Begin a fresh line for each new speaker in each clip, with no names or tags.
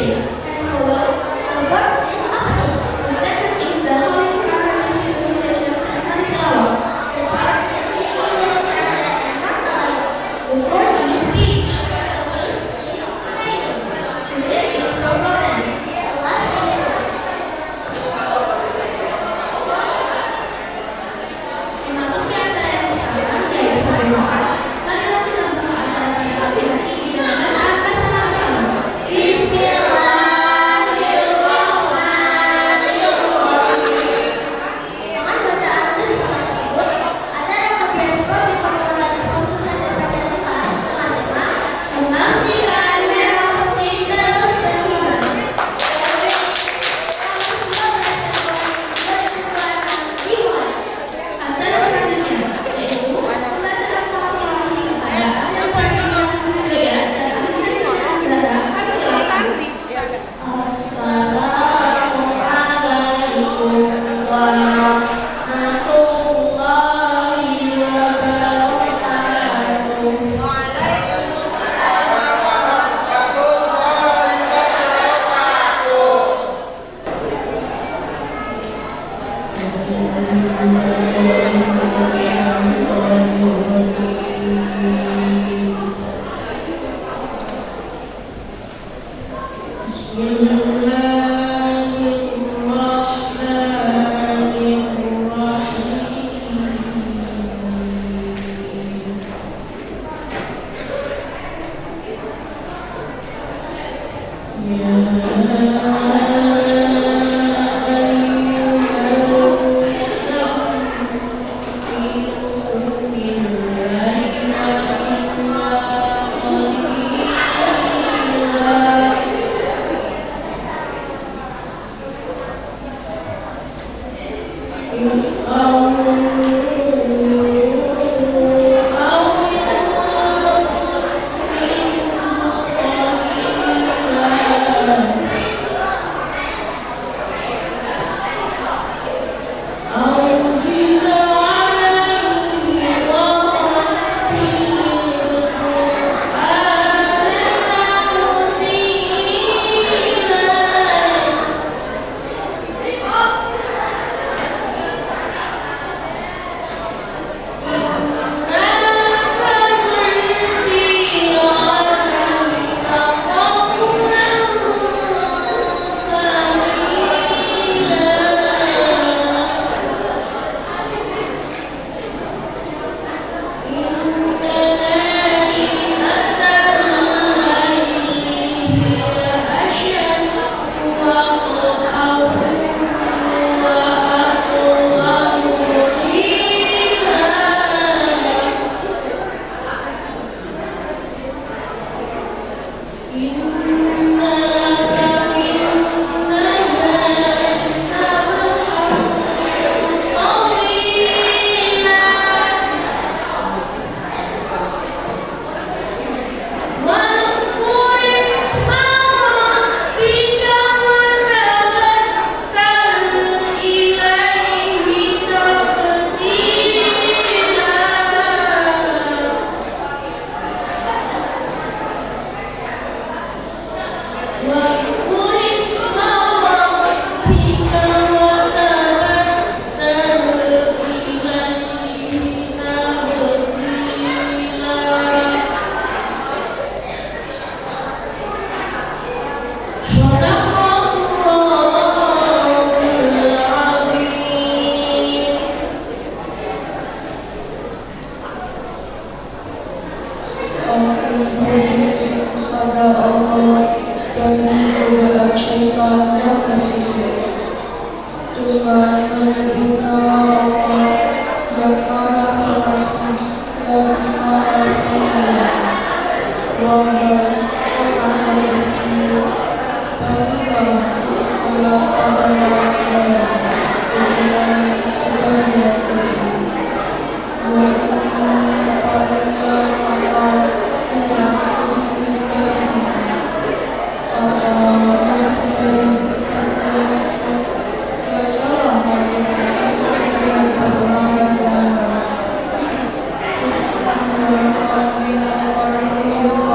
Kami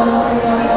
mohon untuk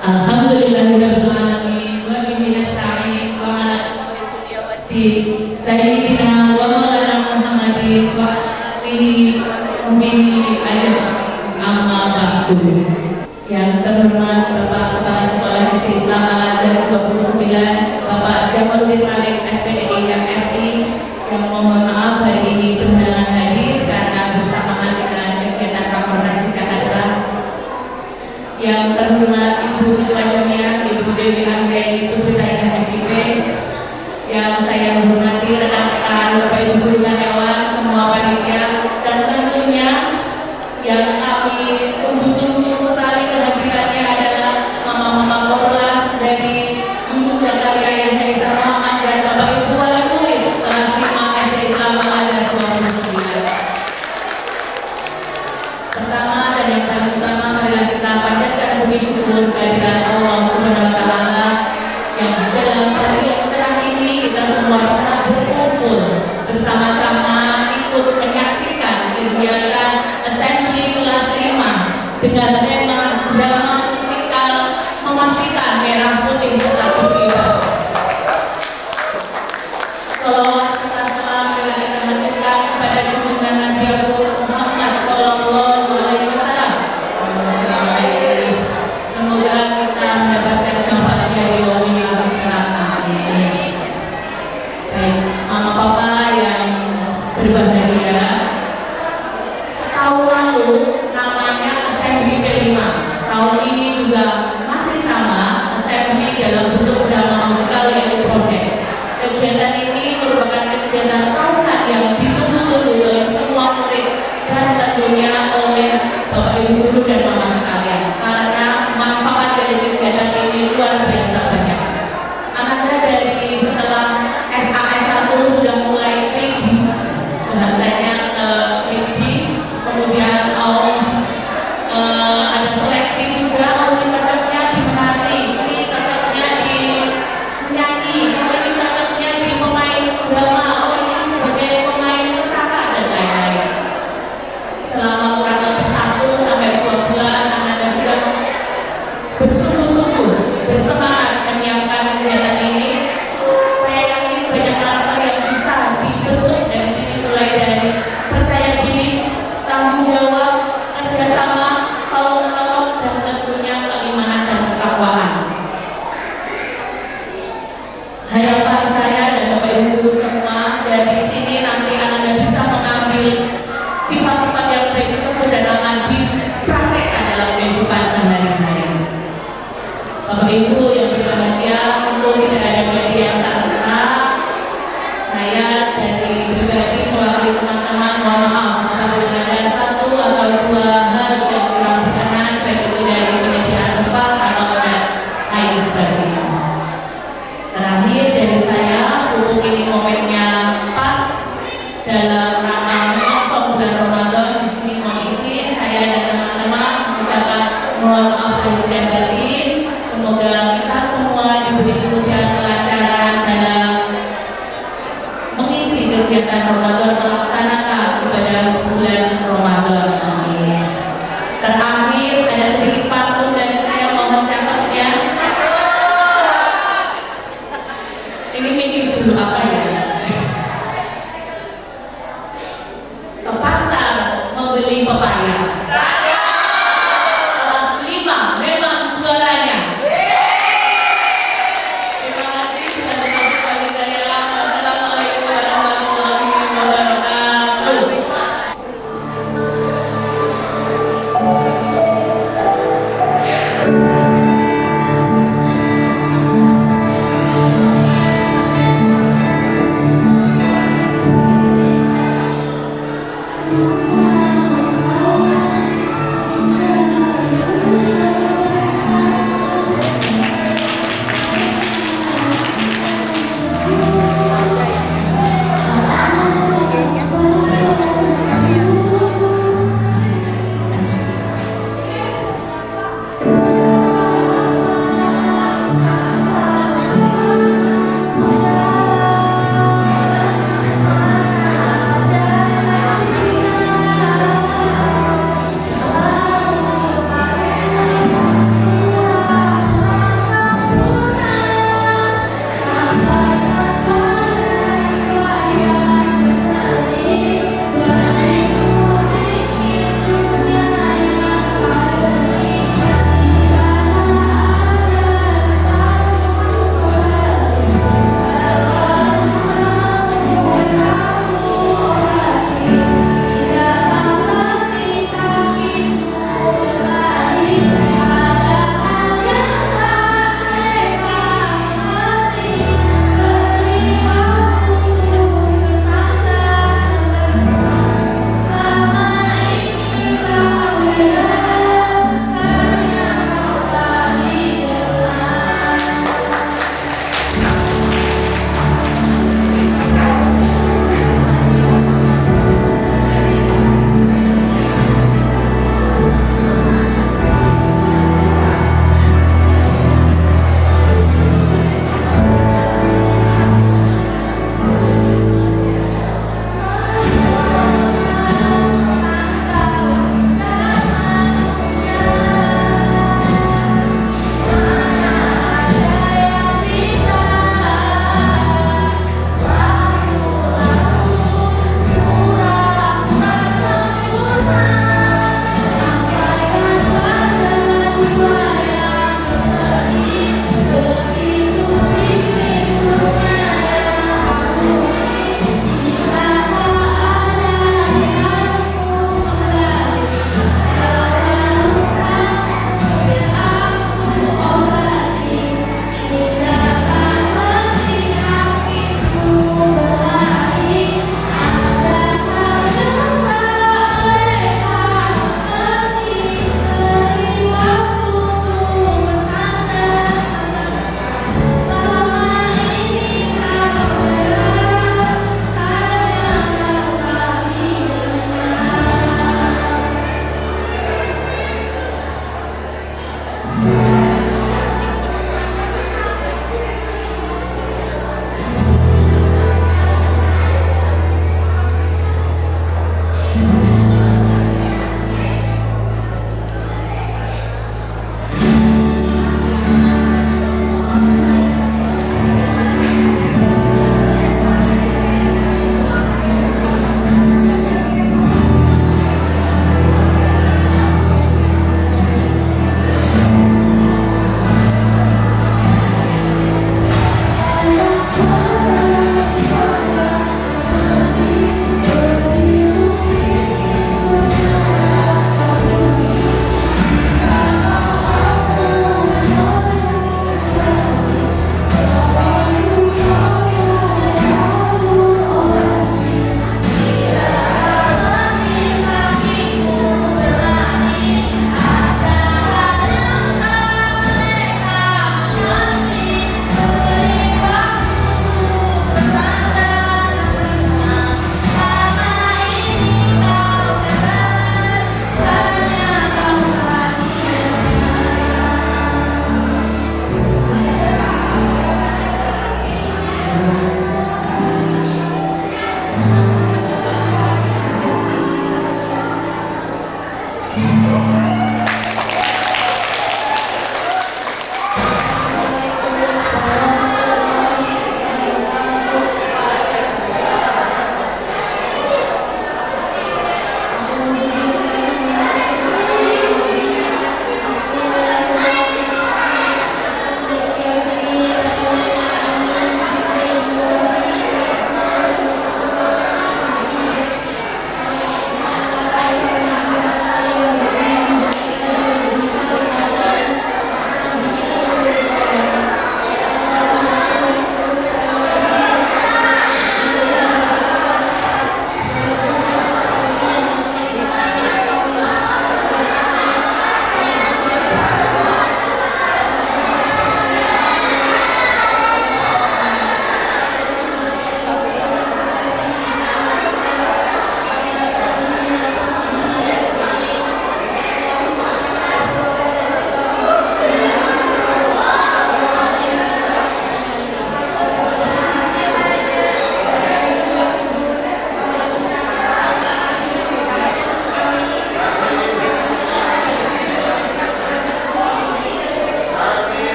Alhamdulillahirabbil alamin wa bihi nasta'in wa ala umuri dunya waddin sayyidina wa maulana Muhammadin wa alihi wa bihi ajmain amma ba'du. Yang terhormat Bapak Kepala Sekolah SD Islam Al-Azhar 29 Bapak Jamaluddin Malik SPDI MSI, yang mohon maaf hari ini berhalangan hadir karena bersamaan dengan kegiatan Rakornas di Jakarta. Yang terhormat Ibu Ketua Jamiah Ibu Dewi Anggraini Puspita Indah SIP, yang saya hormati rekan-rekan Bapak Ibu guru karyawan, semua panitia, dan tentunya yang kami tunggu-tunggu sekali kehadirannya adalah mama-mama korlas dari Bungkus Zakaria Yahya Ihsan Muhammad dan Bapak Ibu wali murid kelas 5 SD Islam Al-Azhar 29. Pertama dan yang paling utama, marilah kita panjatkan puji syukur kehadirat Allah Subhanahu wa taala yang dalam hari yang cerah ini kita semua bisa berkumpul bersama-sama ikut menyaksikan kegiatan assembly kelas 5 dengan tema drama musikal memastikan merah putih tetap berkibar. Salawat serta salam marilah kita haturkan kepada junjungan Nabi Muhammad sallallahu alaihi wasallam. Semoga kita mendapatkan syafaatnya di yaumil akhir. Amin. Baik, mama papa yang berbahagia, tahun lalu namanya Assembly P5. Tahun ini juga masih sama, Assembly dalam bentuk drama musikal yaitu project. Kegiatan ini merupakan kegiatan tahunan yang ditunggu-tunggu oleh semua murid dan tentunya oleh Bapak Ibu guru dan mama sekalian, karena manfaat dari kegiatan ini luar biasa banyak. Ananda dari setelah SAS1 sudah mulai ready, bahasanya ready, kemudian ada seleksi juga. Ini cocoknya di menari, ini cocoknya di menyanyi, ini cocoknya di pemain drama, ini sebagai pemain tentara dan lain-lain. Selama kurang lebih 1 sampai 2 bulan Ananda sudah bersungguh-sungguh bersemangat menyiapkan kegiatan ini. Saya yakin banyak karakter yang bisa dibentuk dan dimulai dari percaya diri, tanggung jawab, kerjasama, tolong menolong, dan tentunya keimanan dan ketakwaan. Harapan saya dan Bapak Ibu guru semua, dari sini nanti Anda bisa mengambil sifat-sifat yang baik tersebut dan akan dipraktekkan dalam kehidupan sehari-hari. Bapak Ibu yang berbahagia, untuk tidak ada gaji yang tak tetap, saya dari pribadi mewakili teman-teman mohon maaf apabila ada 1 atau 2 hal yang kurang berkenan, baik itu dari penyediaan tempat atau lain sebagainya. Terakhir dari saya, mumpung ini momennya pas dalam rangka menyongsong bulan Ramadan, di sini mohon izin saya dan teman-teman mengucapkan mohon maaf lahir dan batin. Semoga kita semua diberi kemudahan kelancaran dalam mengisi kegiatan Ramadan, melaksanakan ibadah bulan Ramadan. Amin. Terakhir ada sedikit pantun dari saya, mohon catatnya. Ini mikir dulu apa ya? Ke pasar membeli pepaya. Kelas 5 memang juaranya. Terima kasih sudah menonton saya. Wassalamualaikum warahmatullahi wabarakatuh.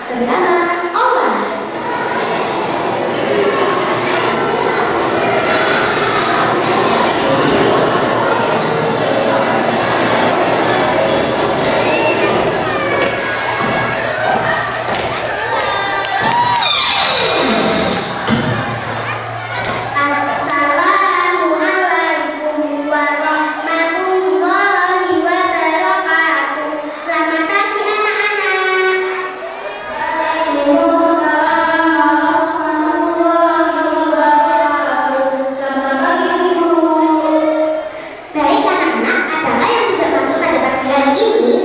Pertama, oman. Assalamualaikum warahmatullahi wabarakatuh. Selamat pagi anak-anak. Waalaikumsalam warahmatullahi wabarakatuh. Selamat pagi guru. Baik anak-anak, adalah yang tidak masuk pada pagi hari ini?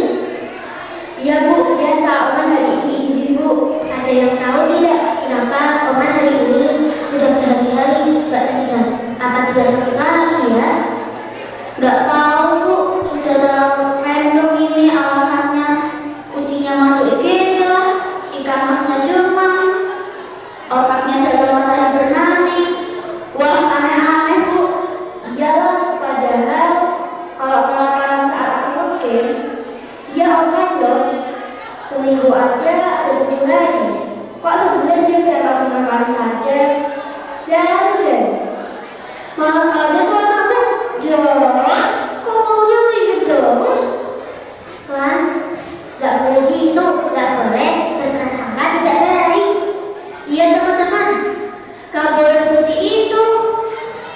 Iya Bu, biasa Oman hari ini izin Bu. Ada yang tahu tidak kenapa Oman hari ini sudah berhari-hari gak tinggal? Apa dia sakit lagi ya? Gak tahu Bu, sudah terlalu random ini alasannya. Kucingnya masuk IGD lah, ikan masnya cuma, otaknya dalam masa hibernasi. Wah, aneh-aneh Bu. Iyalah, padahal kalau kelaparan saat aku game, ya online dong. Seminggu aja ada 7 hari. Kok sebulan dia dapat 5 kali saja? Jangan deh. Makanya kok aku John, kok maunya kayak terus? Kan, gak boleh gitu, gak boleh berprasangka tidak baik. Iya teman-teman, gak boleh seperti itu.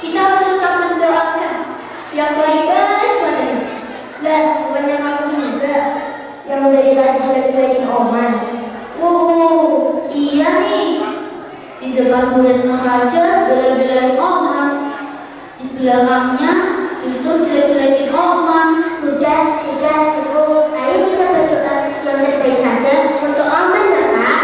Kita harus tetap mendoakan yang baik-baik padanya. Dan bukannya aku juga yang dari tadi jelek-jelekin Oman. Iya nih. Di depan muridnya saja bela-belain Oman. Di belakangnya justru jelek-jelekin Oman. Sudah cukup. Ayo kita berdoa yang terbaik saja untuk Oman ya Kak.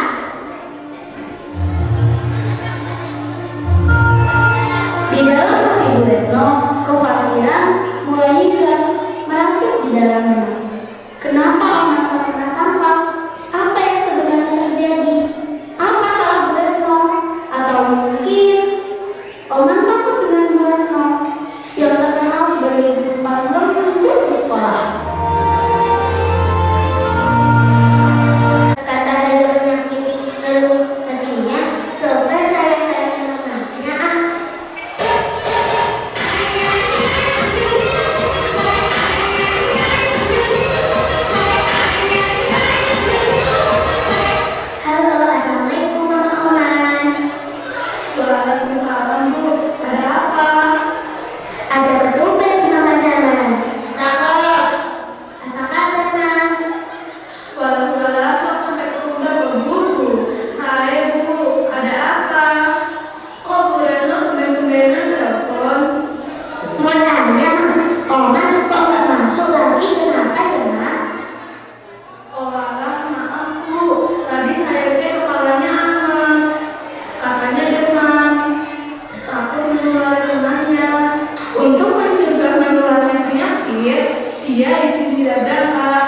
Di dalam hati Bu Retno, kekhawatiran mulai hilang, merangsek di dalamnya. Kenapa Oman tak pernah tampak? Apa yang sebenarnya terjadi? Apa salah Bu Retno? Atau mungkin Oman takut dengan Bu Retno yang terkenal sebagai guru paling lembut di sekolah? Kata dari menyakiti lalu hatinya, coba saya mengenalnya ah. Halo, assalamualaikum teman-teman. Waalaikumsalam Bu. Ada apa? Ada ketumbar di teman-teman. Cakep. Apa kabar Nan?
Walau kok sampai ketumbar berburu. Saya Bu, ada apa? Kok Bu Retno tumben-tumbenan telepon?
Mau tanya, Oman kok nggak masuk lagi? Kenapa ya Nak?
Oh alah, maaf Bu. Tadi saya cek kepalanya aman. Katanya demam. Takut menular temannya. Untuk mencegah menularnya penyakit, dia izin tidak berangkat.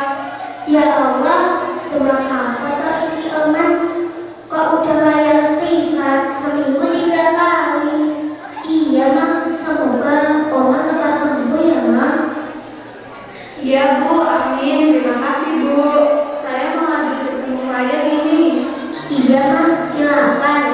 Ya Allah, demam apa toh ini Oman? Kok udah kayak istighfar seminggu 3 kali? Iya Mak, semoga Oman cepat sembuh ya Mak.
Iya Bu, amin. Terima kasih Bu. Saya mau lanjut ketemu klien ini.
Iya Mak, silakan.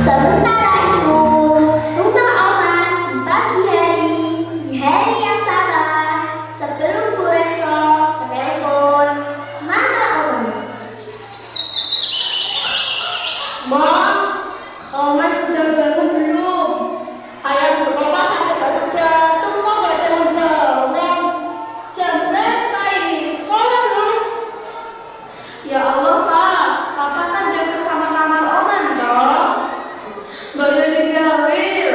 Sebentar lagi Bu, rumah Oman di pagi hari, di hari yang sama, sebelum Bu Retno menelpon. Mana Oman? Mom, Oman sudah bangun belum? Ayah berkata sampai batu-batu kok gak bangun-bangun. Jam berapa ini? Sekolah belum?
Ya Allah Pak, Papa kan dekat sama kamar Oman dong. Gak boleh dijawil.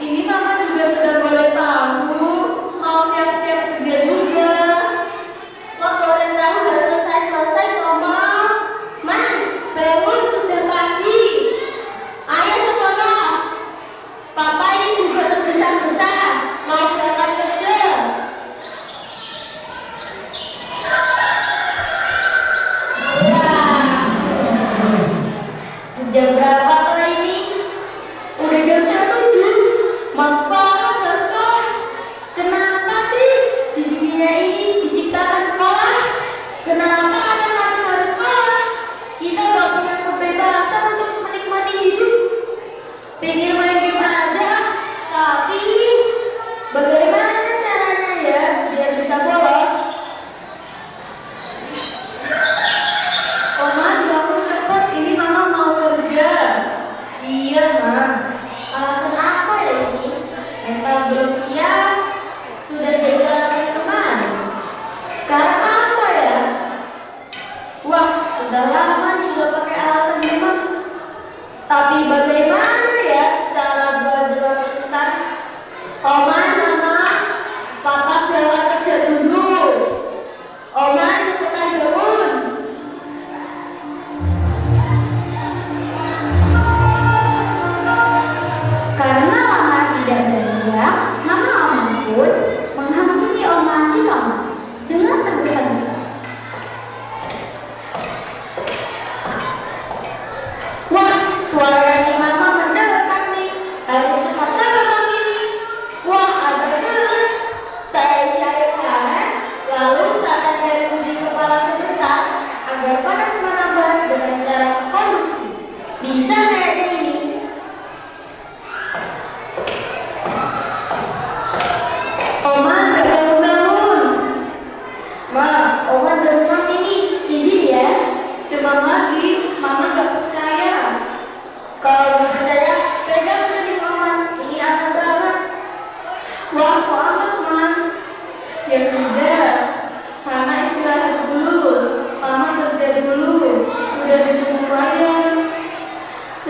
Ini Mama juga sudah boleh tahu. Mau siap-siap kerja juga.
Kok boleh tahu gak selesai-selesai kok Mom? Man, bangun sudah pagi. Ayo sekolah. Papa ini juga tergesa-gesa mau berangkat kerja. Jam berapa tuh ini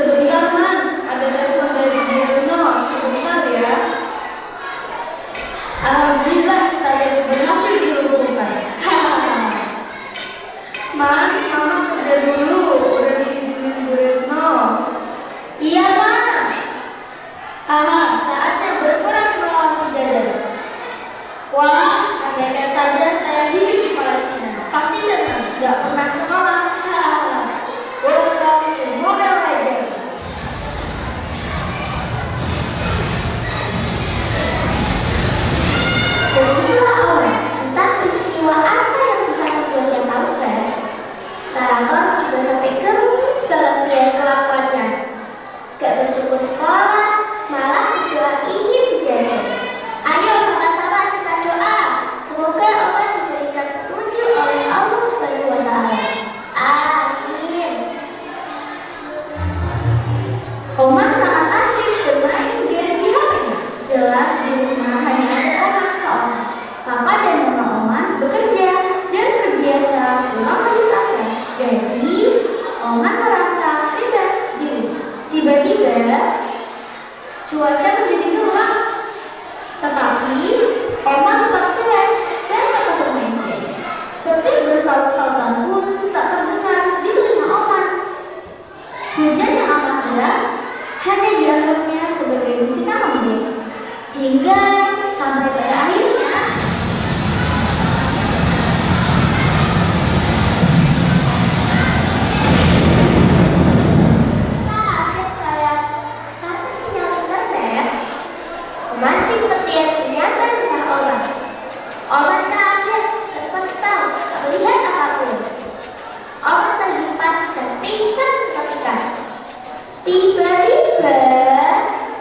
Sebentar, Man. Ada telepon dari Bu Retno. Sebentar ya. Alhamdulillah, saya berhasil dihubungkan. Man, Mama kerja dulu. Udah diizinin Bu Retno.
Iya, Ma. Saatnya berperang melawan penjajah. Wah, andaikan saja saya hidup di Palestina. Pasti senang, gak pernah sekolah. Welcome to Mobile Legends. Begitulah awal, entah peristiwa apa yang bisa membuat dia tahu, Fer. Narrator juga sampai kemis dalam pilihan kelakuannya. Gak bersyukur sekolah, malah berdoa ingin dijajah. Ayo sama-sama kita doa, semoga Allah diberikan petunjuk oleh Allah Subhanahu wa Ta'ala. Amin. Oman sangat asik bermain game di HP-nya. Jelas di rumah hanya ada Oman seorang. Papa dan Mama Oman bekerja dan terbiasa pulang lebih asar. Jadi Oman merasa bebas di rumah. Tiba-tiba cuaca menjadi gelap. Tetapi Oman tetap cuek dan tetap bermain game. Petir bersaut-sautan pun tak terdengar di telinga Oman. Hujan yang amat deras hanya dianggapnya sebagai bisikan lembut. Hingga sampai pada akhirnya kaget saya karena sinyal internet memancing petir ternyata rumah orang. Orang kaget, terpental, tak melihat apapun. Orang terhempas dan pingsan seketika. Tiba-tiba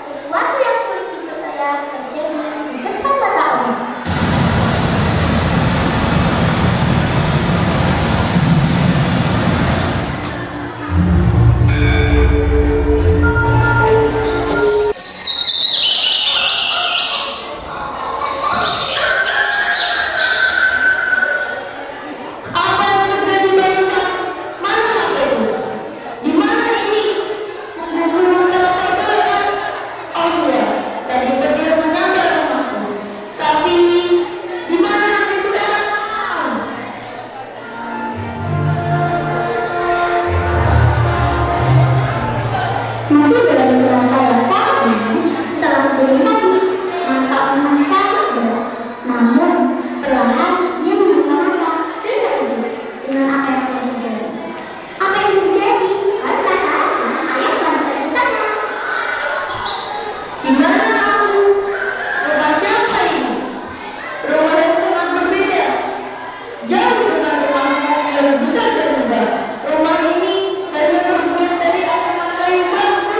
sesuatu yang sulit dipercaya terjadi di depan mata orang.
Apa yang terjadi barusan? Mana HP-ku? Di mana ini? Menggugurkan telepon. Oh iya, tadi petir menabrak rumahku. Tapi di mana aku sekarang?
Masih dalam saya saat ini setelah beli lagi mata emas sangat berat. Namun perlahan dia membuka mata dan terkejut dengan apa yang telah terjadi. Apa yang terjadi? Karena ayah telah bertanya.
Di mana aku? Rumah siapa ini? Rumah yang sangat berbeda. Jauh dengan rumahku yang besar dan megah. Rumah ini hanya terbuat dari anyaman kayu bambu.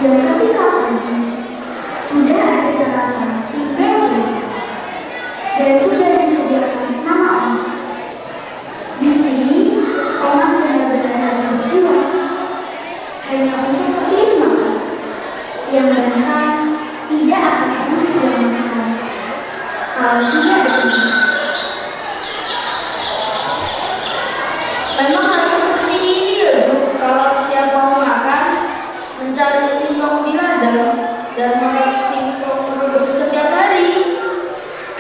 yang ketika pagi sudah ada sarapan 3 dan sudah disediakan nama Om. Di sini Om benar-benar berjuang hanya untuk sepiring makan yang bahkan tidak akan pernah dia makan kalau tidak begini.
Memang harus seperti ini ya Bu, kalau setiap mau makan mencari singkong di ladang dan makan singkong rebus setiap hari.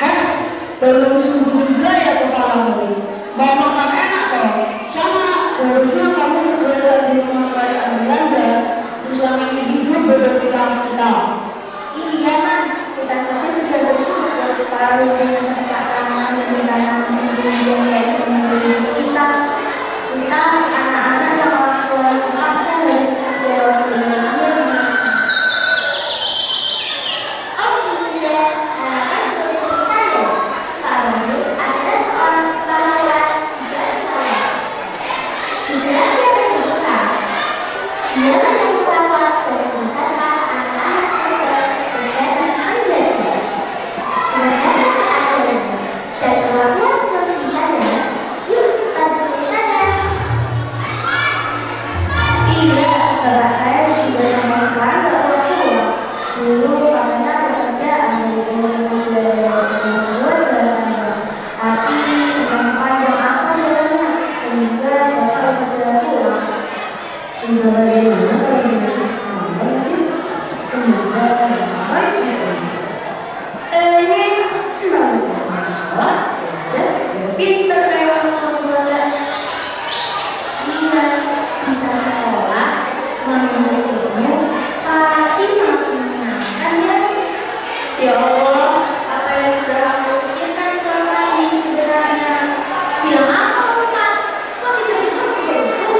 Heh, belum subuh juga ya kepalamu. Mau makan enak dong. Sama, harusnya kamu bekerja di rumah kerajaan Belanda. Terus selama ini hidup berdampingan kita.
Iya kan, kita saja sudah bersyukur sekali dengan keadaan dan tantangan yang ada di kita. Kita anak-anak yang orang tua terpaksa harus berjuang sendiri. Oh iya, kan bercerita ya. Pak Wahyu adalah seorang pahlawan dari saya. Juga siapa cerita? Dia yang merawat dan membesarkan anak-anak muda menjadi penjajah. Mereka seadanya dan kelakuan seperti saya. Yuk, kita berceritanya.
Iya, bapak saya juga sama sekali nggak pernah pulang. Dulu katanya bekerja ambil tapi panjang apa jalannya sehingga bapak berjalan pulang.
Sehingga bagaimana kalau ini sekarang sih? Semoga baik ya.
Ini pinter memang membuat
Dia bisa sekolah, menuntut ilmu, pasti sangat menyenangkan ya.
ya Allah, apa yang sudah aku pikirkan selama ini sebenarnya.
Bilang apa Ustaz? Kok tiba-tiba begitu?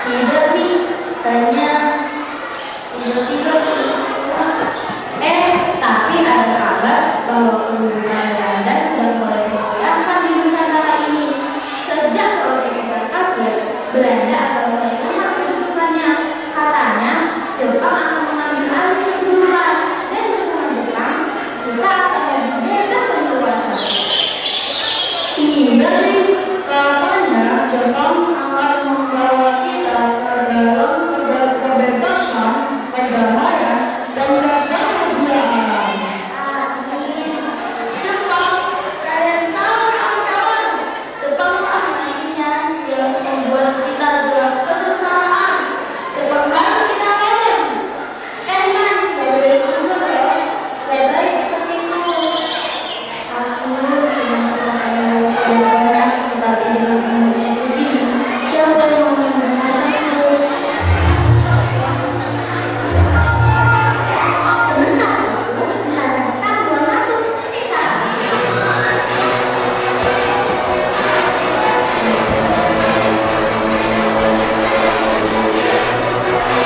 Tidak nih, tanya tiba-tiba tapi ada kabar bahwa penggunaan Belanda sudah mulai digoyahkan di Nusantara ini. Sejak Orde kaget, Belanda akan mulai lemah kedudukannya. Katanya Jepang akan mengambil alih kedudukan dan bersama Jepang kita akan bebas berkuasa.
Iya sih, katanya Jepang akan membawa kita ke dalam kebebasan, perdamaian, dan kebahagiaan.
Jepang, kalian salah kawan-kawan. Jepang nantinya yang membuat kita dalam kesengsaraan. Jepang baru kita lawan. Man, gak boleh mundur ya. Gak baik seperti itu.
Aku dengan banyak tetapi dengan umurnya begini, siapa yang mau mendengarkanku? Sebentar, sebentar, belum masuk. Kita.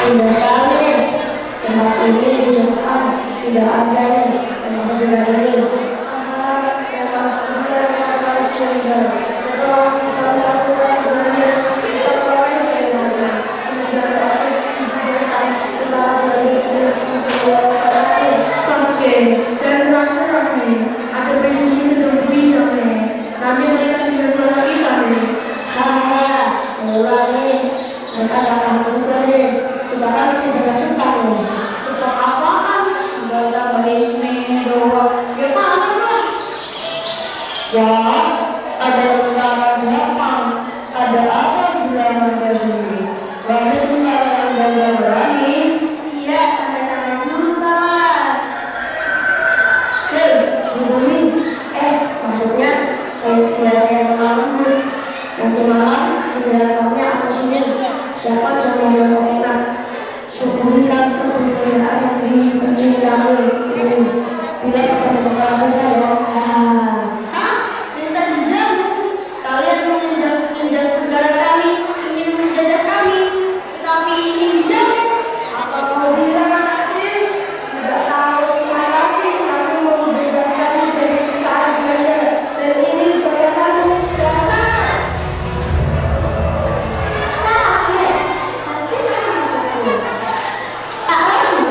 Indah sekali, tempat ini di Jepang tidak ada termasuk sudah ini.
Sasuke, jangan terang-terang nih. Ada prediksi sedang bijak nih. Nanti mereka sudah keluar kita nih.
Hahaha, ulang nih. Mereka datang juga nih. Kita kan bisa Jepang nih.
Jepang apaan? Gak ada ini doang. Ya mana lah?
Wah, ada tentara Jepang. Ada apa di dalam sendiri? Berarti tentara yang gak berani.
Iya, tanda tangan dulu kawan.
Hei, Bu Bumi. Maksudnya biar saya mengalami. Nanti malam giliran kamu aku sini. Siapa jangan yang mau enak. Subuhkan kebenaran yang dibenci kamu ini. Bila pertama saya.
Hah? Minta dijamu. Kalian menginjak negara kami, ingin menjajah kami. Tetapi ini dijamu. Apa kau bilang anak kecil? Tidak tahu terima kasih. Kami mau membebaskan dari sekarang saja. Dan ini supaya kamu jangan.
Salah ya, tapi sama sekali. Pak Wahyu,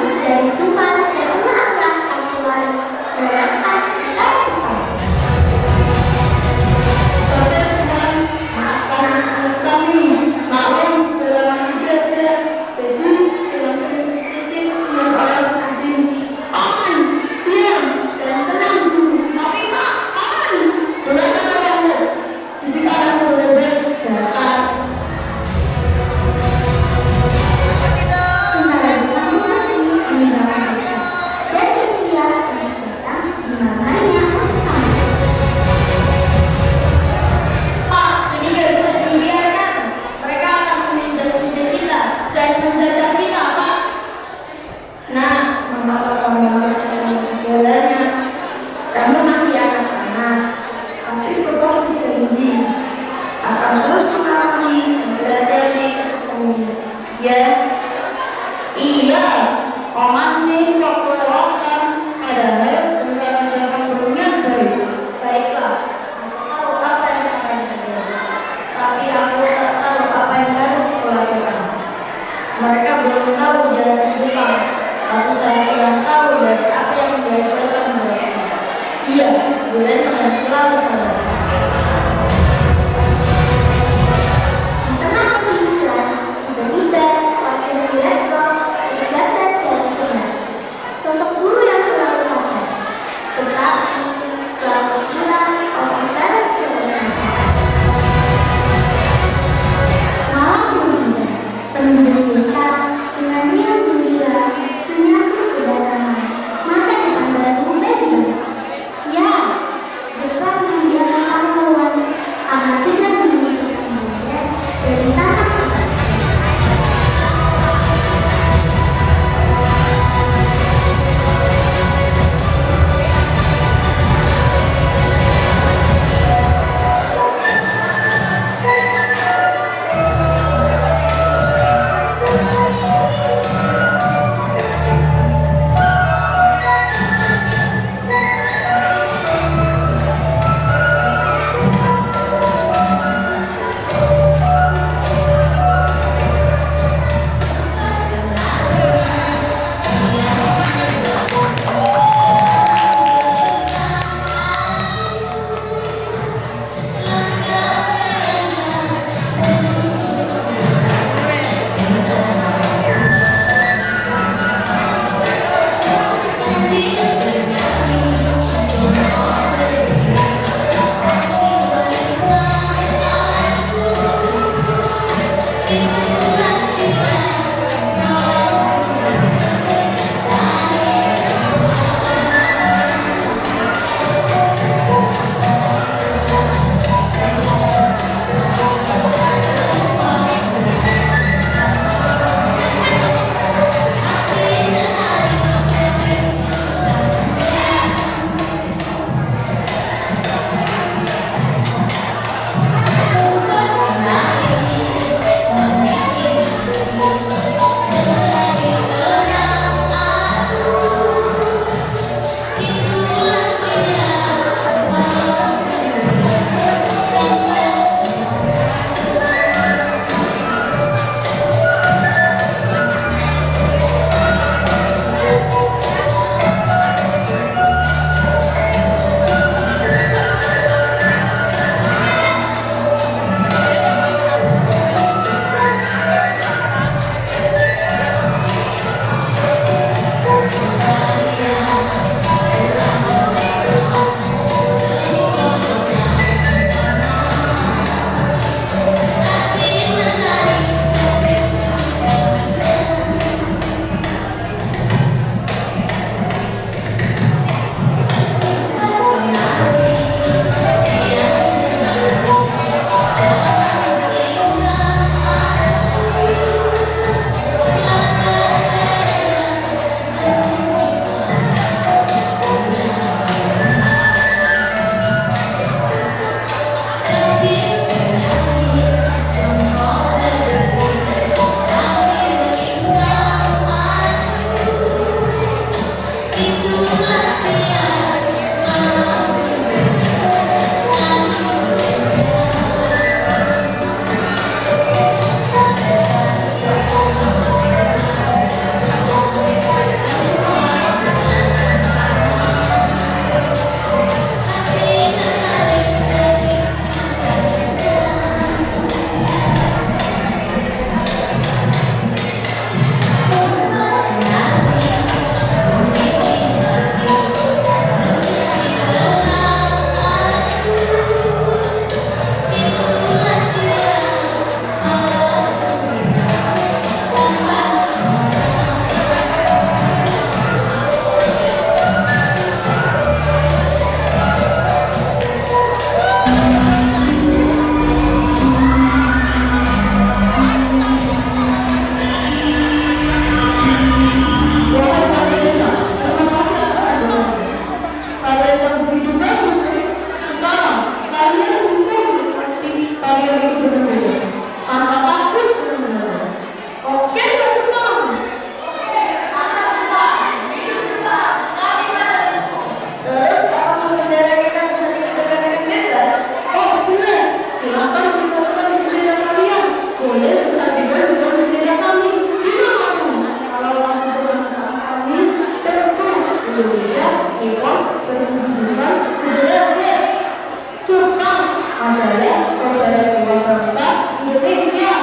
adalah saudara dua bangsa Indonesia.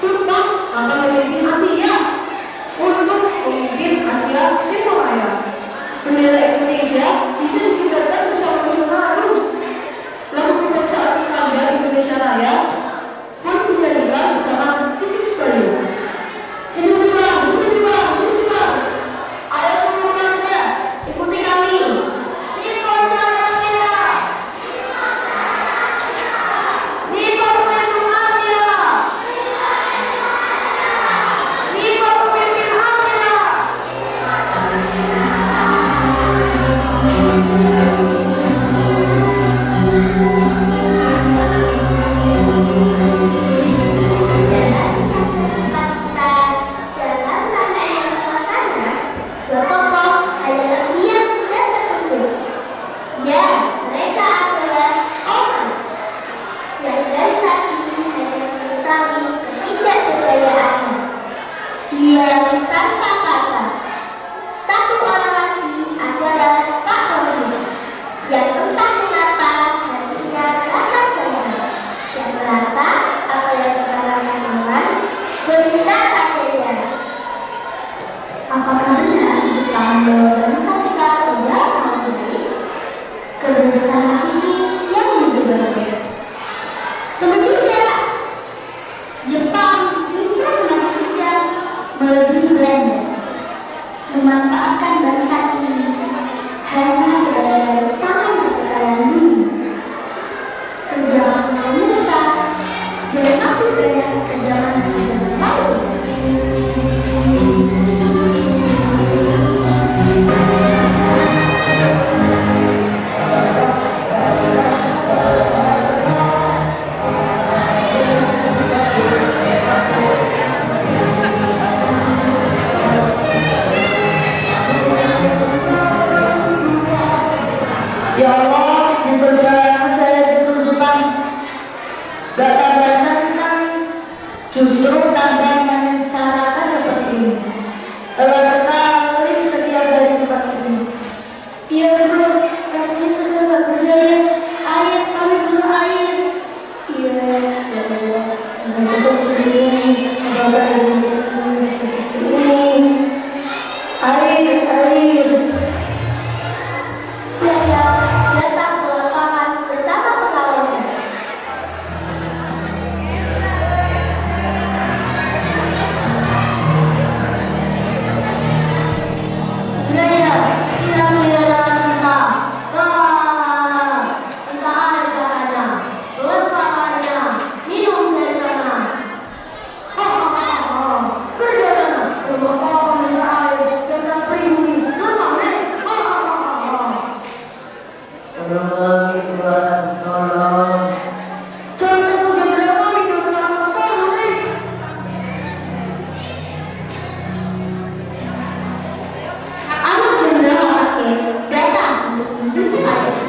Jepang akan memimpin Asia untuk memimpin Asia Timur Raya. Bendera Indonesia bisa dikibarkan bersama Nasional. Lalu kebangsaan tangga Indonesia Raya pun dijadikan bersama titik baliho. Hidup Islam, hidup Islam, hidup Islam. Ayo semuanya ikuti kami. Apakah benar Jepang bangsa kita tidak mengakui kebebasan ini yang digelar? Tentu tidak. Jepang justru semakin bijak melebihi Belanda, memanfaatkan bangsa ini hanya sebagai tangan kekayaan dunia. Kejaman Indonesia dan masih banyak kejaman yang lain. Ya Allah, di saudara saya di Jepang gak tambah senang, justru tambah menyengsarakan seperti ini. Lelah sekali setiap hari seperti ini. Iya bro, rasanya sudah gak berdaya. Air, kami butuh air. Iya, ya Allah, nggak cukup begini. Bapak ibu seperti ini. Air.
Saya datang ke lapangan bersama pegawainya. Saya tidak melihara kita. Kita air lemparannya, minum dari sana. Kerja sana, berbapak minta air, dasar pribumi, lemah.
Tolong Tuhan, tolong. Jangan punya drama di dalam kota ini. Anak jenderal pakai datang untuk menjemput air.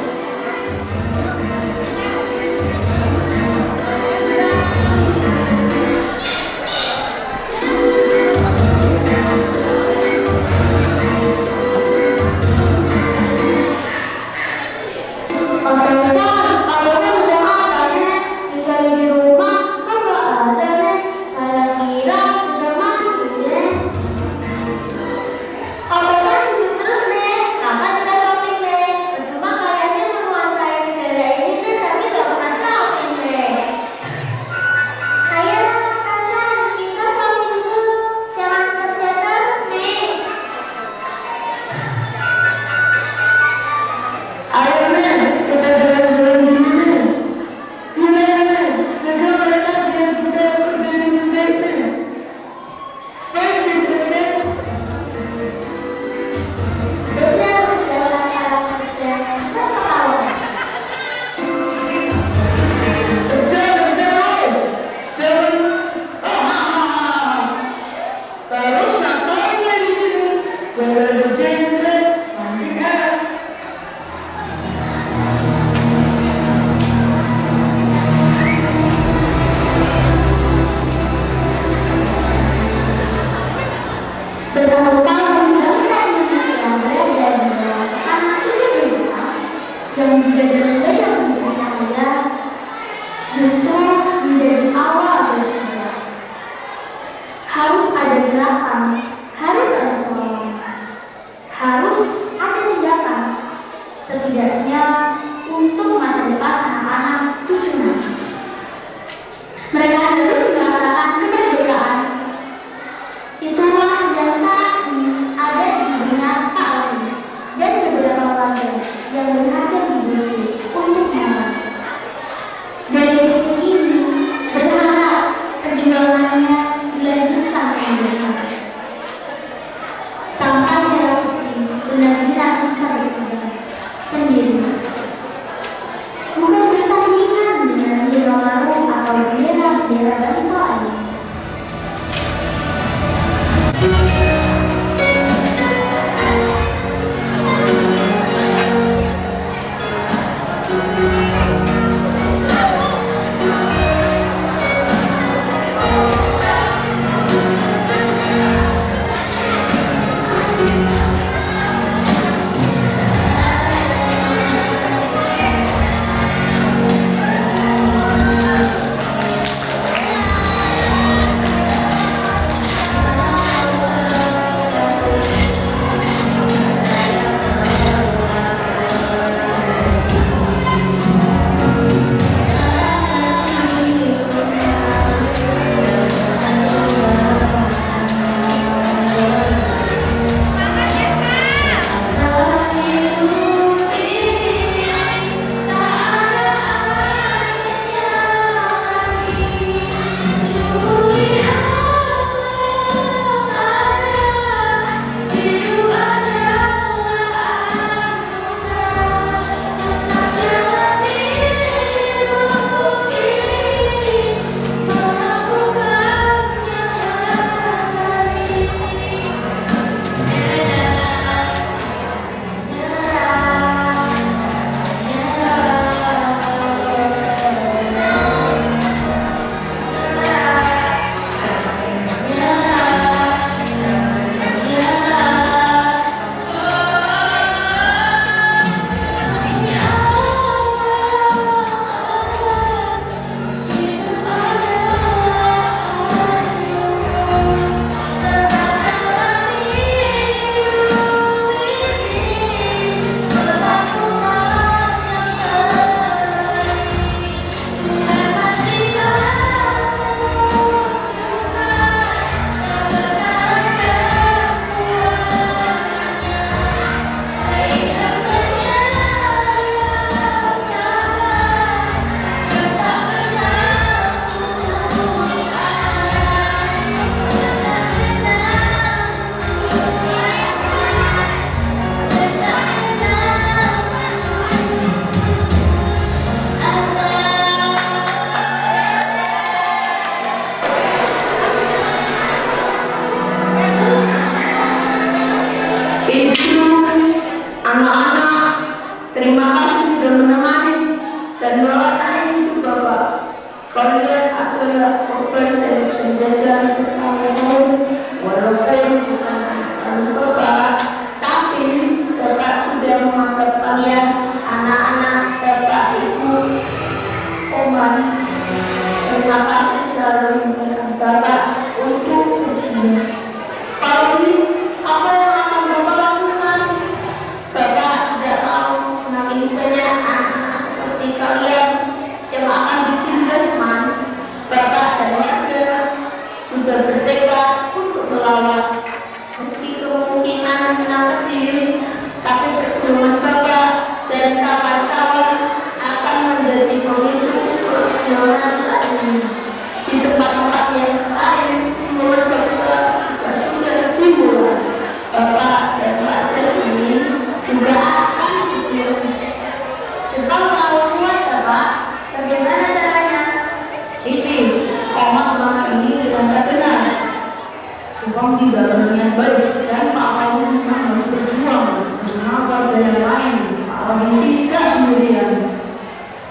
Om tidak berniat baik dan Pak Amin harus berjuang bersama warga yang lain. Pak Amin tidak sendirian.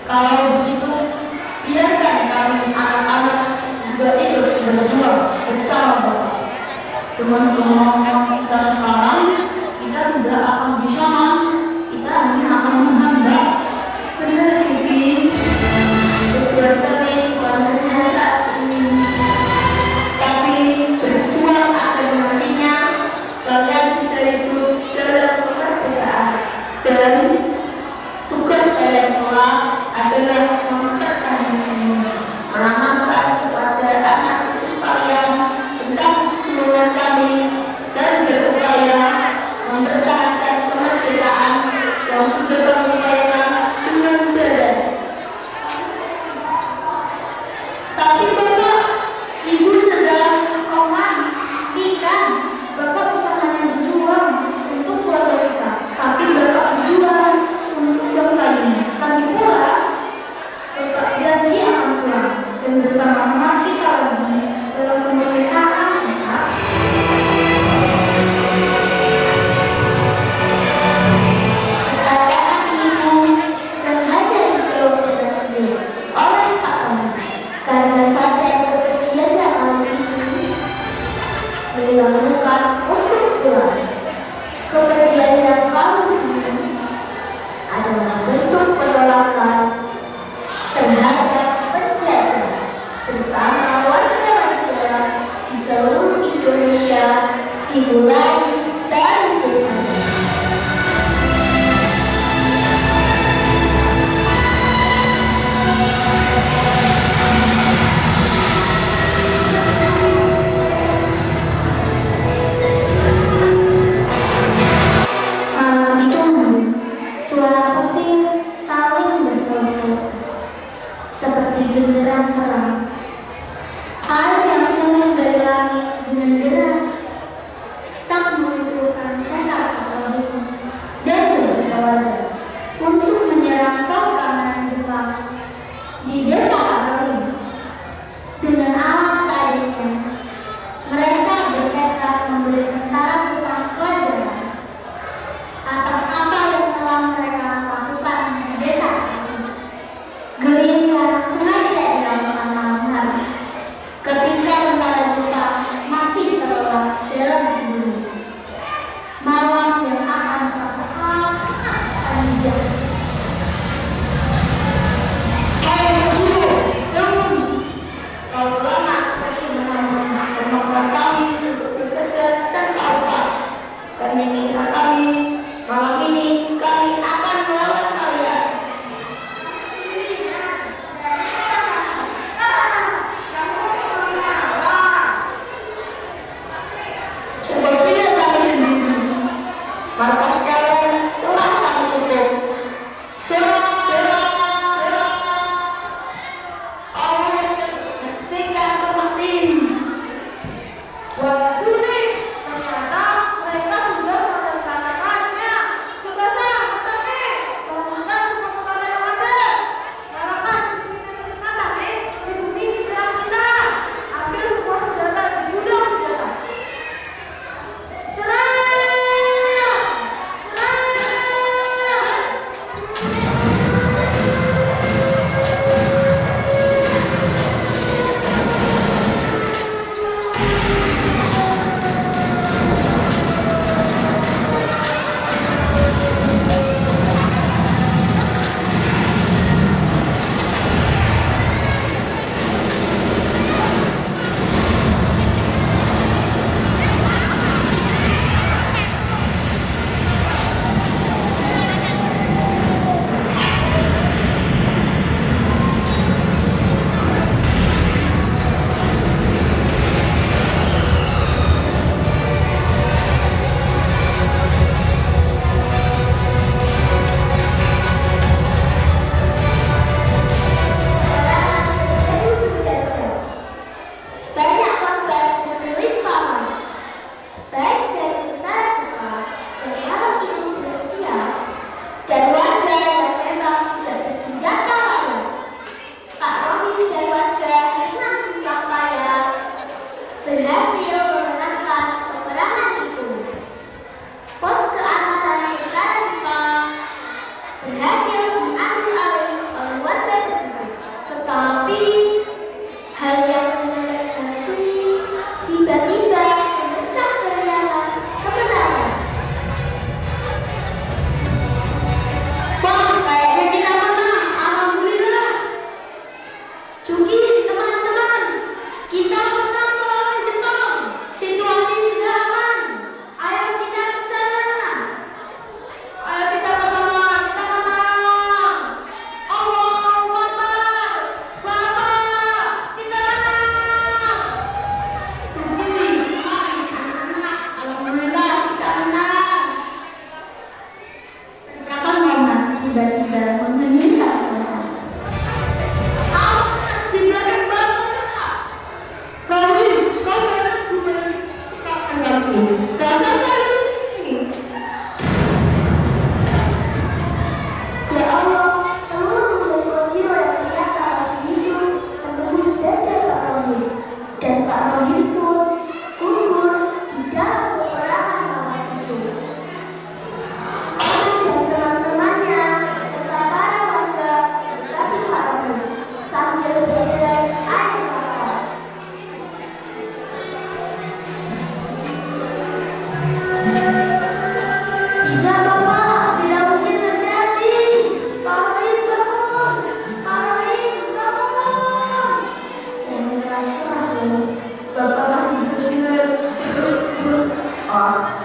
Kalau begitu, biarkan kami anak-anak juga ikut berjuang bersama Bapak. Teman-teman kita sekarang, kita tidak akan bisa kita hanya akan menghambat. Benar, Kiki. Seperti pada saat ini, tapi berjuang akan nantinya.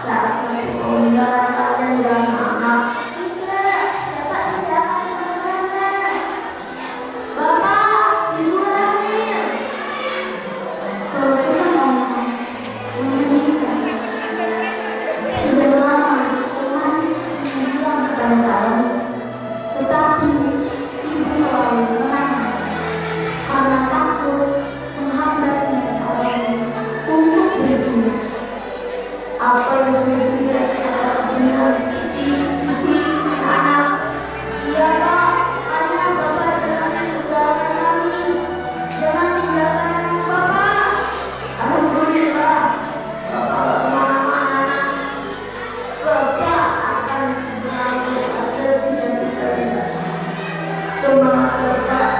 saat masih meninggalkan kalian dan anak.
Bapak tidak akan kemana-mana. Bapak, Ibu hamil.
Sebetulnya mama menginginkan sudah lama Tuhan bilang kepada kalian, tetapi ibu selalu menang karena takut menghambatnya orang untuk berjuang. Apa yang sudah tidak benar Siti, anak.
Iya Pak, karena Bapak jangan meninggalkan kami. Jangan tinggalkan kami Bapak.
Alhamdulillah, Bapak kemana-mana. Bapak akan selalu ada di hati kalian. Semangat Bapak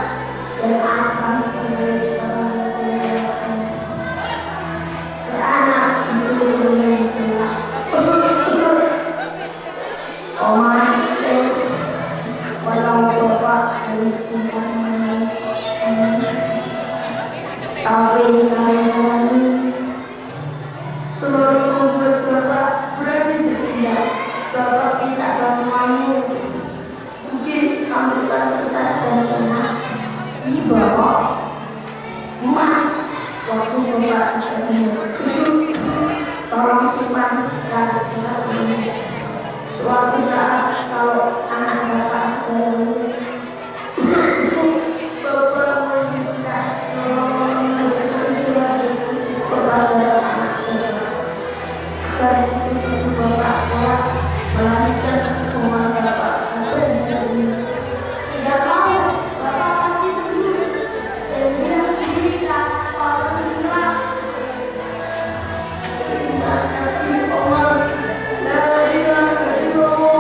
dan akan selalu berjalan. Anak itu yang telah Oma itu walau Bapak harus tinggal tapi saya seluruh buat Bapak berani bertindak. Bapak minta bantuanmu. Mungkin kamu kan kertas dan tenang. Ini Bapak emas waktu Bapak itu tolong simpan secara ini. Suatu saat kalau anak Bapak berani Bapak meminta tolong kepada anak Bapak. Dan itu Bapak telah melahirkan semua Bapak
Tidak mau. Bapak pasti sendiri. Dan bilang sendiri kan, kalau bilang.
Terima kasih Omar. Dari Allah Akbar.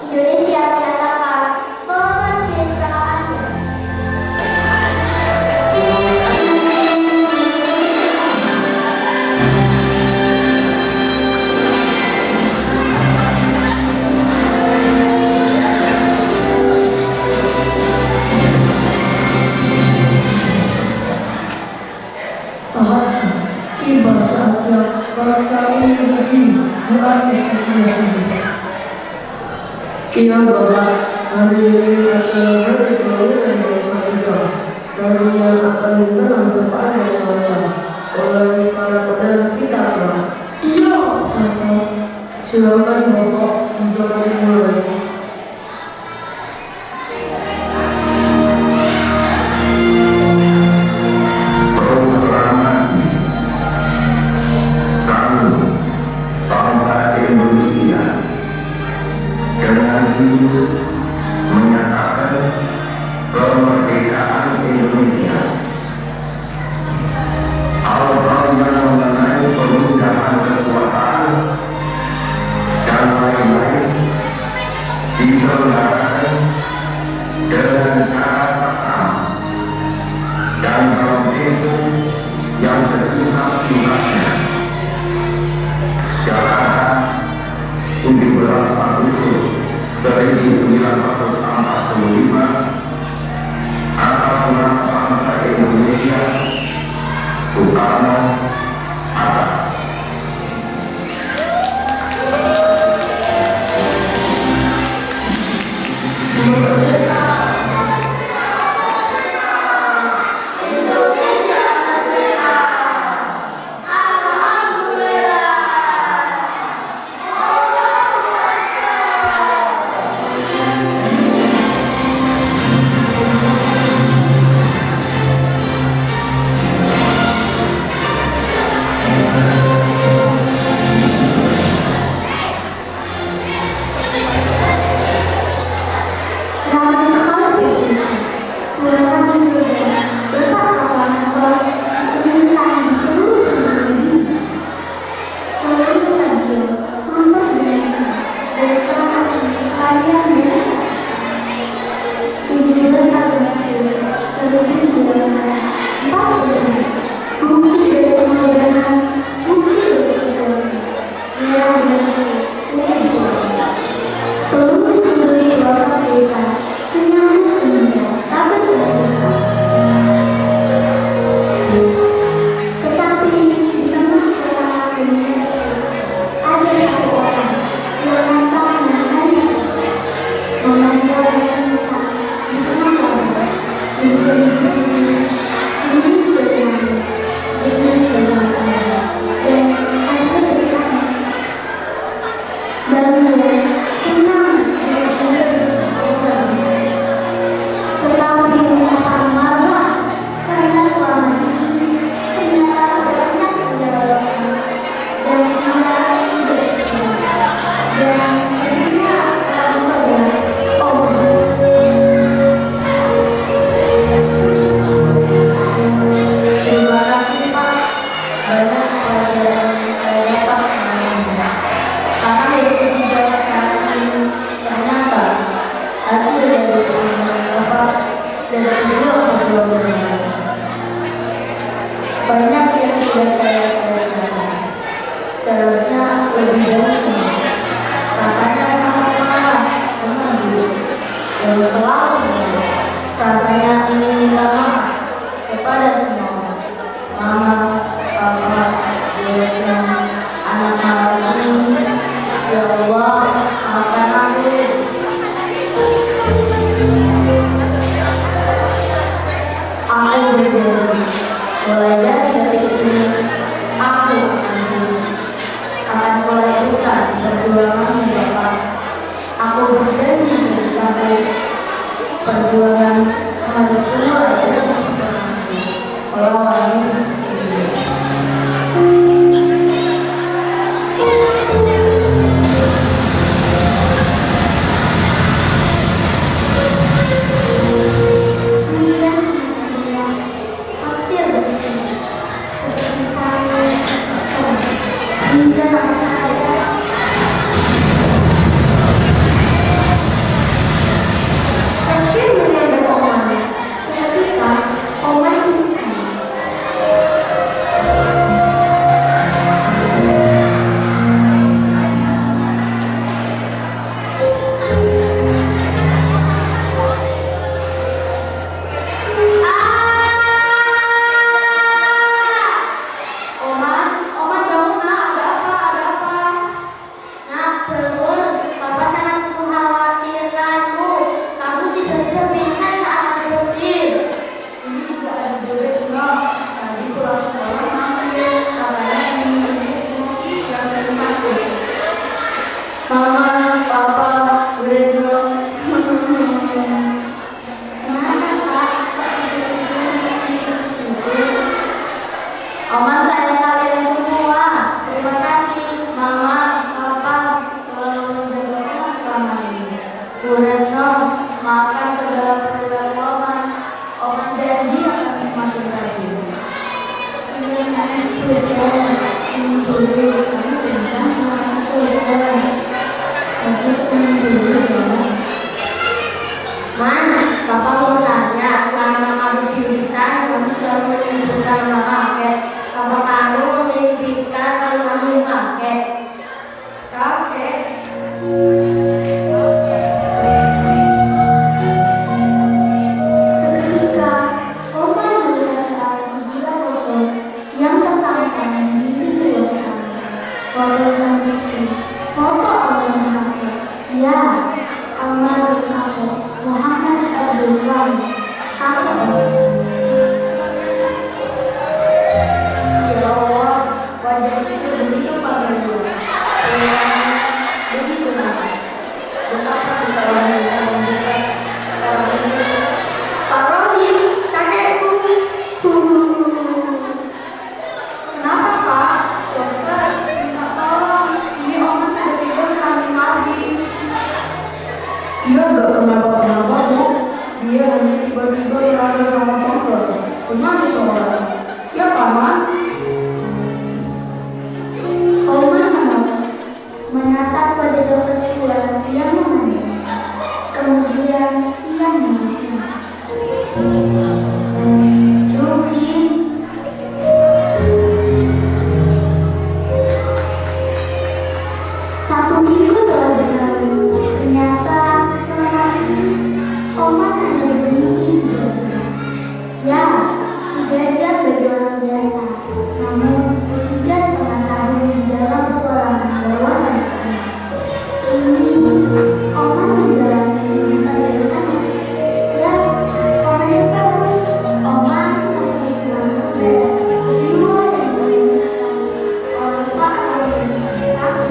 Indonesia menyatakan kemerdekaannya.
Tiba saatnya bangsa ini berdiri menangis kepada sendiri. Iya Bapak, hari ini adalah hari kelahiran bangsa kita. Harinya akan dikenang sepanjang masa oleh para perdana kita Pak. Iya Bapak, silakan Bapak bisa dimulai.
Menyatakan kemerdekaan Indonesia. Hal-hal yang mengenai pemindahan kekuasaan dan lain-lain diselenggarakan dengan cara terang dan dalam tempo yang sesingkat-singkatnya. Jakarta, 17 Agustus 1945, atas nama bangsa Indonesia, Soekarno Hatta.
Indonesia
saya rasakan. Seharusnya lebih dari rasanya sangat marah, mengambil, dan selalu menolak. Rasanya ingin minta maaf kepada semua orang. Mama, papa, Retno, anak malam ini. Ya Allah, maafkan aku. Aku berjanji, mulai dari detik ini, aku akan melanjutkan perjuangan Bapak. Aku berjanji sampai perjuangan hari tua yang berhenti. Oman sayang kalian semua. Terima kasih Mama, Papa selalu menjaga Oman selama ini. Bu Retno, maafkan segala perilaku Oman. Oman janji akan semakin rajin. Man, Papa mau tanya, selama kamu di Wissan, kamu selalu menyebutkan nama kakek. Apa kamu memimpikan kalau kamu kakek? Kakek? Seketika, Oma melihat salah sebuah foto yang tertampar di luar sana. Foto cantik, foto almarhum kakek. Ya, almarhum kakek Muhammad Abdul Rahim. Ya Allah, wajah itu begitu familiar. Begitu nama. Betapa bisa orang menjelaskan orang ini. Pak Rodi, kakekku. Kenapa Pak? Dokter, minta tolong. Ini Oman sudah tidur nangis lagi.
Dia nggak kenapa-kenapa ya. Dia hanya tiba-tiba merasa sangat bangga dengan seseorang. Ya paman.
Oman menatap wajah dokter tua yang menangis. Kemudian ia menangis. Cuki. Satu minggu telah berlalu. Ternyata selama ini Oman hanya bermimpi biasa. Ya, 3 jam bagi orang biasa. Namun 3,5 tahun di dalam petualangan dewasa. Ini Oman menjalani kehidupan dari sana. Ya, Oman yang tahu. Oman yang harus melakukan jiwa yang berkembang. Orang tua akan berkembang.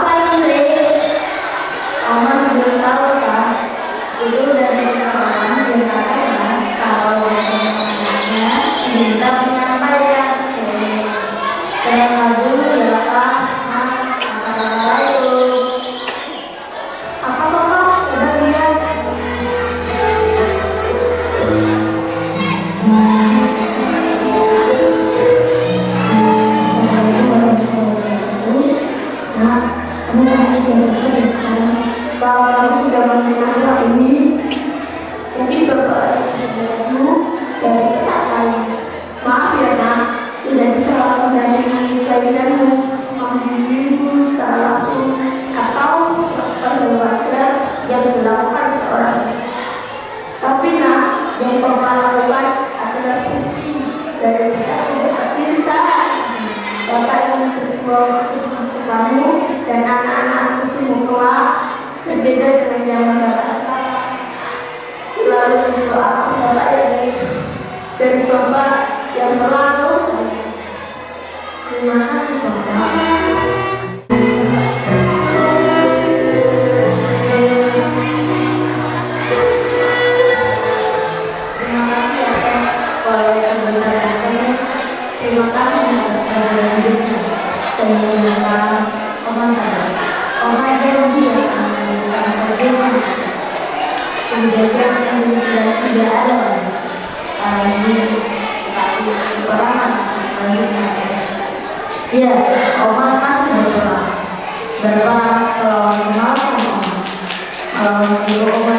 Apa ini? Oma juga tahu kan? Itu dari orang yang katakan kalau anaknya minta menyampaikan. Saya dulu ya Pak. Assalamualaikum. Apa Bapak? Udah lihat? Nah, kamu masih tidak sekarang. Kalau kamu sudah mengenal hal ini, mungkin Bapak sudah tahu dari tak lain. Maaf ya Nak, tidak bisa langsung dari keinginanmu menghubungimu secara langsung atau perlu wajar yang dilakukan seorang. Tapi Nak, yang Bapak lakukan adalah bukti dari cinta. Bapak ingin berjuang untuk kamu dan anak-anak cucumu kelak berbeda dengan zaman Bapak sekarang. Selalu berdoa Bapak yang baik dan Bapak yang selalu sayang. Terima kasih Bapak. Terima kasih ya Pak. Kalau sebentar datang, terima kasih atas kehadiran hidupnya. Sehingga sekarang Oma sadar, Oma janji akan menemukan perjuangan. Kejadian yang sudah tidak ada lagi. Sekarang ini tapi peperangan selanjutnya. Ya, Oma masih berdoa. Berdoa selalu kenal sama Oma. Kalau dulu Oma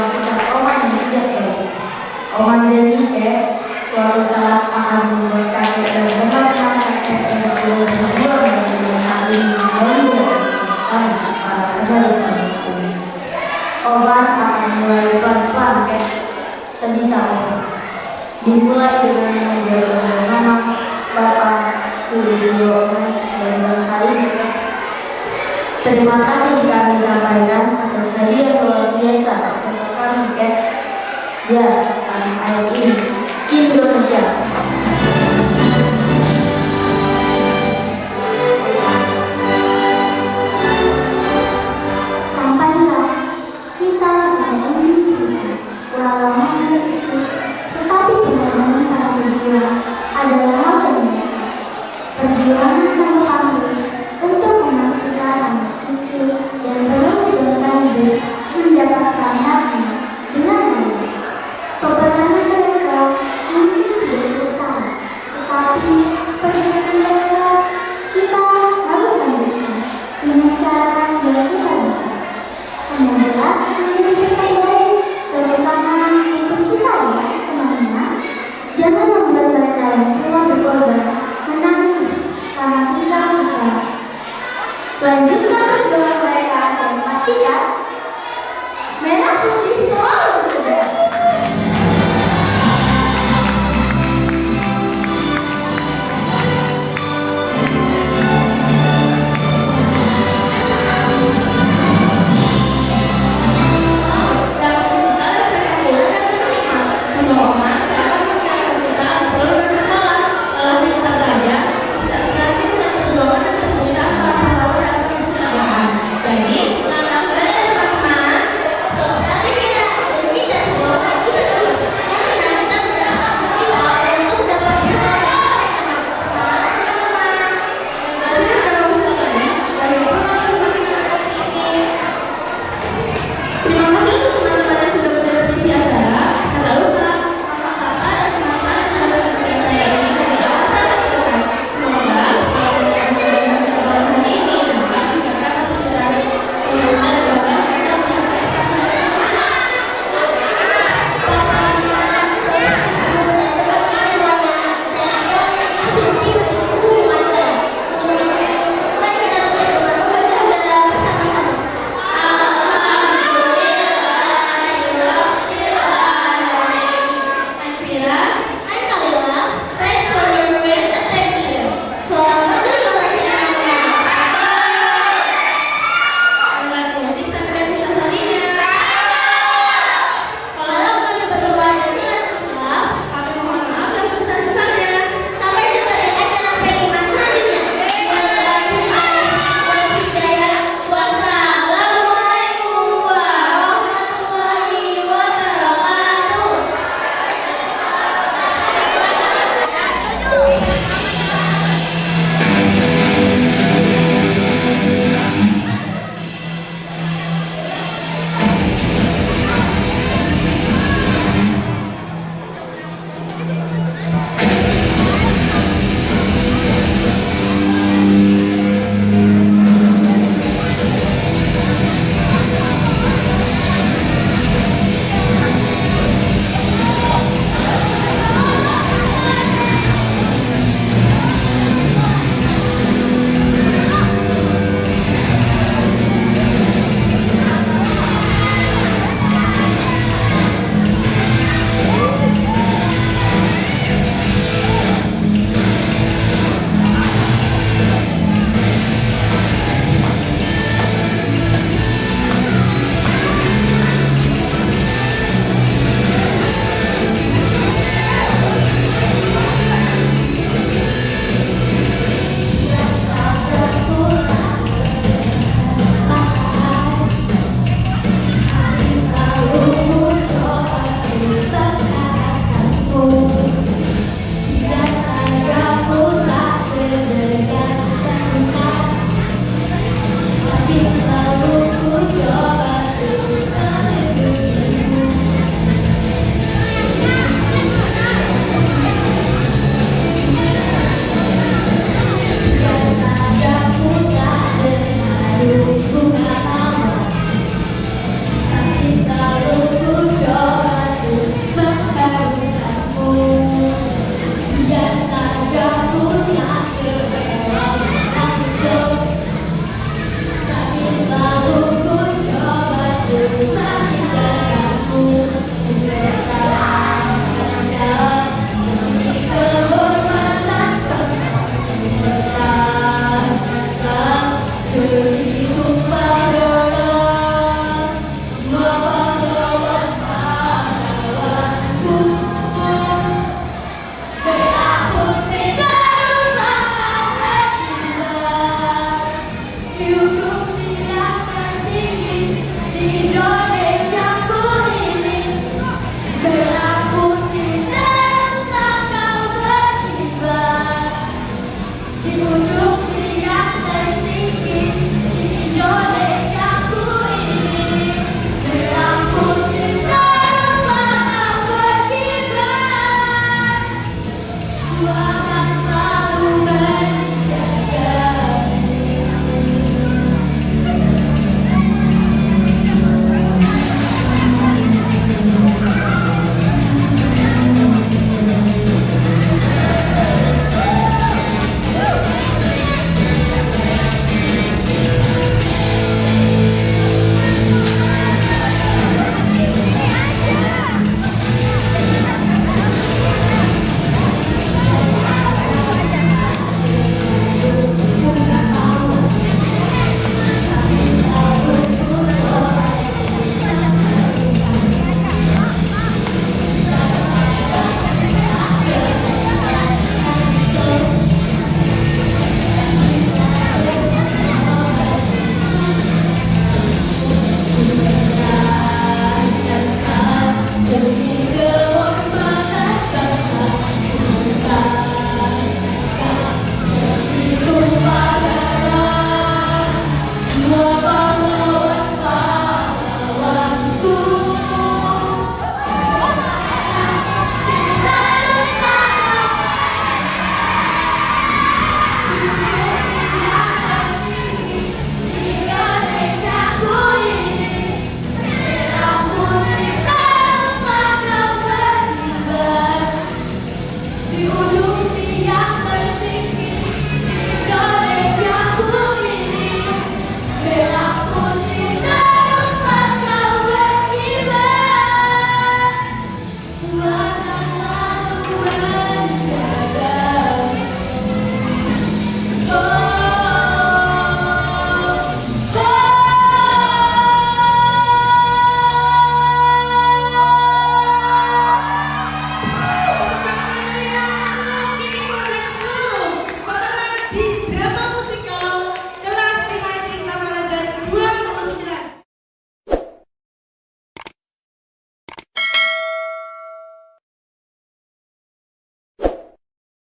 ucap Oma yang tidak baik. Oma janji suatu saat akan memberkati dan benar-benar yang berjuang dengan saling membantu para penerus hukum. Obat akan mulai pelan-pelan sebisanya. Dimulai dengan menjaga nama Bapak Guru dan bangsa ini. Terima kasih kami sampaikan.